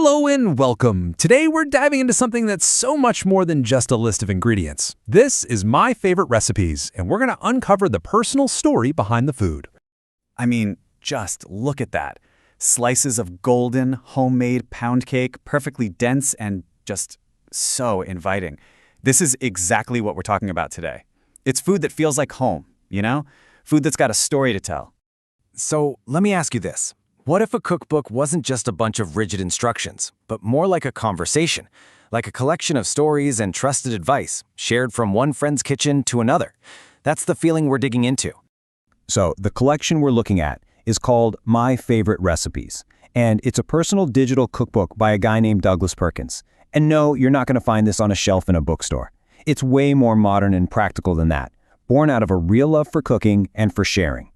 Hello and welcome. Today we're diving into something that's so much more than just a list of ingredients. This is my favorite recipes, and we're going to uncover the personal story behind the food. I mean, just look at that. Slices of golden, homemade pound cake, perfectly dense and just so inviting. This is exactly what we're talking about today. It's food that feels like home, you know? Food that's got a story to tell. So let me ask you this. What if a cookbook wasn't just a bunch of rigid instructions, but more like a conversation, like a collection of stories and trusted advice shared from one friend's kitchen to another? That's the feeling we're digging into. So the collection we're looking at is called My Favorite Recipes, and it's a personal digital cookbook by a guy named Douglas Perkins. And no, you're not going to find this on a shelf in a bookstore. It's way more modern and practical than that, born out of a real love for cooking and for sharing.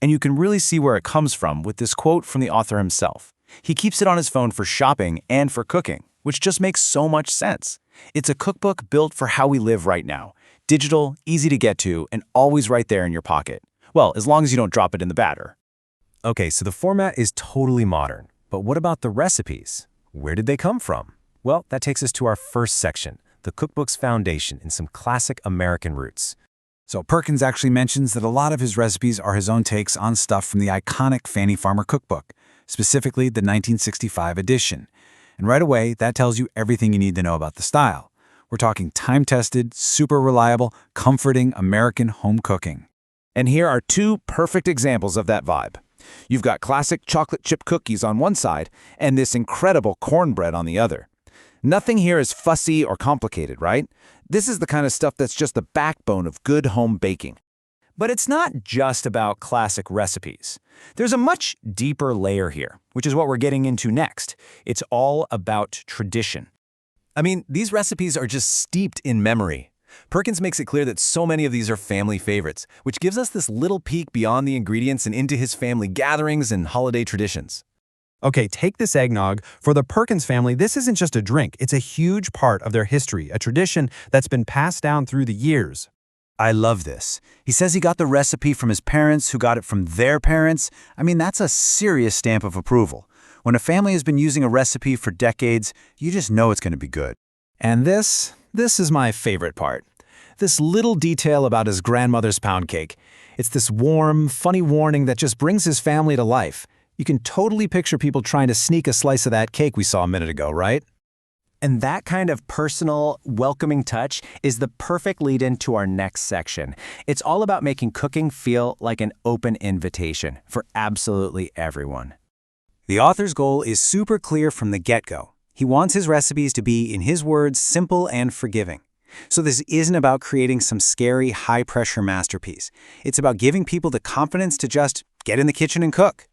And you can really see where it comes from with this quote from the author himself. He keeps it on his phone for shopping and for cooking, which just makes so much sense. It's a cookbook built for how we live right now. Digital, easy to get to, and always right there in your pocket. Well, as long as you don't drop it in the batter. Okay, so the format is totally modern. But what about the recipes? Where did they come from? Well, that takes us to our first section, the cookbook's foundation and some classic American roots. So Perkins actually mentions that a lot of his recipes are his own takes on stuff from the iconic Fannie Farmer cookbook, specifically the 1965 edition. And right away, that tells you everything you need to know about the style. We're talking time-tested, super reliable, comforting American home cooking. And here are two perfect examples of that vibe. You've got classic chocolate chip cookies on one side and this incredible cornbread on the other. Nothing here is fussy or complicated, right? This is the kind of stuff that's just the backbone of good home baking. But it's not just about classic recipes. There's a much deeper layer here, which is what we're getting into next. It's all about tradition. I mean, these recipes are just steeped in memory. Perkins makes it clear that so many of these are family favorites, which gives us this little peek beyond the ingredients and into his family gatherings and holiday traditions. Okay, take this eggnog. For the Perkins family, this isn't just a drink. It's a huge part of their history, a tradition that's been passed down through the years. I love this. He says he got the recipe from his parents, who got it from their parents. I mean, that's a serious stamp of approval. When a family has been using a recipe for decades, you just know it's going to be good. And this is my favorite part. This little detail about his grandmother's pound cake. It's this warm, funny warning that just brings his family to life. You can totally picture people trying to sneak a slice of that cake we saw a minute ago, right? And that kind of personal, welcoming touch is the perfect lead-in to our next section. It's all about making cooking feel like an open invitation for absolutely everyone. The author's goal is super clear from the get-go. He wants his recipes to be, in his words, simple and forgiving. So this isn't about creating some scary, high-pressure masterpiece. It's about giving people the confidence to just get in the kitchen and cook.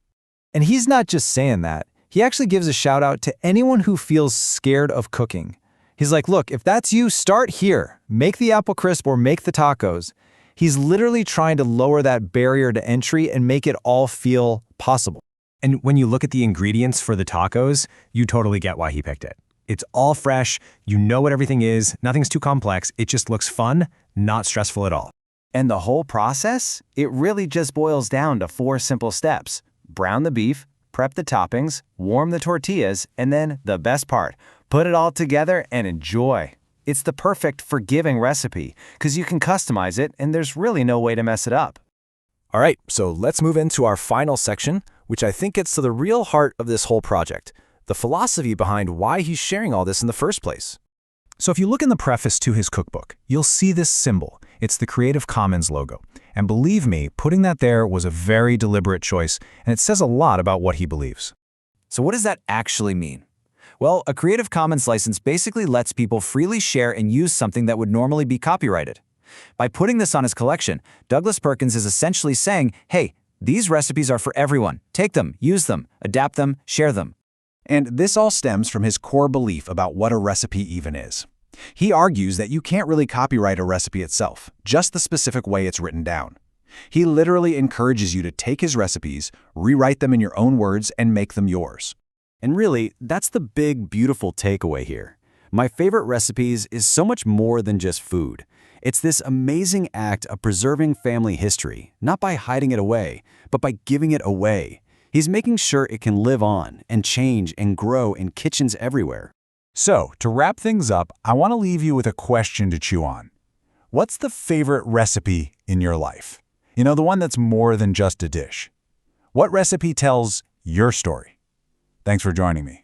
And he's not just saying that. He actually gives a shout out to anyone who feels scared of cooking. He's like, look, if that's you, start here. Make the apple crisp or make the tacos. He's literally trying to lower that barrier to entry and make it all feel possible. And when you look at the ingredients for the tacos, you totally get why he picked it. It's all fresh, you know what everything is, nothing's too complex, it just looks fun, not stressful at all. And the whole process? It really just boils down to 4 simple steps. Brown the beef, prep the toppings, warm the tortillas, and then the best part, put it all together and enjoy. It's the perfect forgiving recipe because you can customize it and there's really no way to mess it up. All right, so let's move into our final section, which I think gets to the real heart of this whole project, the philosophy behind why he's sharing all this in the first place. So if you look in the preface to his cookbook, you'll see this symbol. It's the Creative Commons logo. And believe me, putting that there was a very deliberate choice, and it says a lot about what he believes. So what does that actually mean? Well, a Creative Commons license basically lets people freely share and use something that would normally be copyrighted. By putting this on his collection, Douglas Perkins is essentially saying, hey, these recipes are for everyone. Take them, use them, adapt them, share them. And this all stems from his core belief about what a recipe even is. He argues that you can't really copyright a recipe itself, just the specific way it's written down. He literally encourages you to take his recipes, rewrite them in your own words, and make them yours. And really, that's the big, beautiful takeaway here. My Favorite Recipes is so much more than just food. It's this amazing act of preserving family history, not by hiding it away, but by giving it away. He's making sure it can live on and change and grow in kitchens everywhere. So, to wrap things up, I want to leave you with a question to chew on. What's the favorite recipe in your life? You know, the one that's more than just a dish. What recipe tells your story? Thanks for joining me.